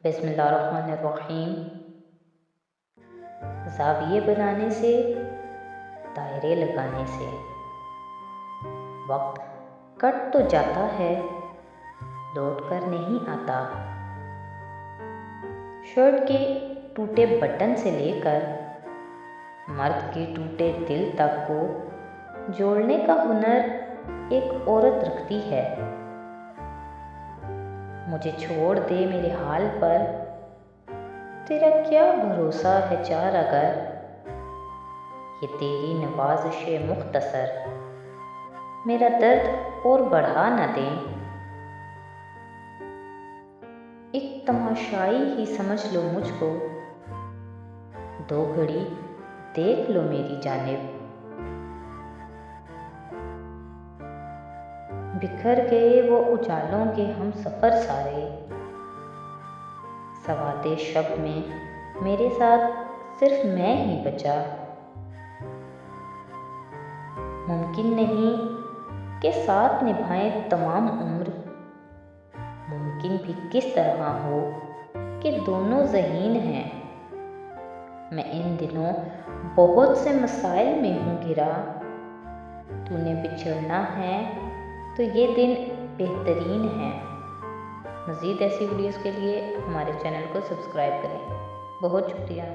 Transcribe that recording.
बिस्मिल्लाहिर्रहमानिर्रहीम। ज़ाविये बनाने से, दायरे लगाने से वक्त कट तो जाता है, लौट कर नहीं आता। शर्ट के टूटे बटन से लेकर मर्द के टूटे दिल तक को जोड़ने का हुनर एक औरत रखती है। मुझे छोड़ दे मेरे हाल पर, तेरा क्या भरोसा है चार अगर ये तेरी नवाज़िशे मुख्तसर मेरा दर्द और बढ़ा न दें। एक तमाशाई ही समझ लो मुझको, दो घड़ी देख लो मेरी जानिब। बिखर गए वो उजालों के हम सफ़र सारे, सवादे शब में मेरे साथ सिर्फ मैं ही बचा। मुमकिन नहीं कि साथ निभाएं तमाम उम्र, मुमकिन भी किस तरह हो कि दोनों ज़हीन हैं। मैं इन दिनों बहुत से मसाइल में हूँ घिरा, तूने बिछड़ना है तो ये दिन बेहतरीन है। मज़ीद ऐसी वीडियोस के लिए हमारे चैनल को सब्सक्राइब करें। बहुत शुक्रिया।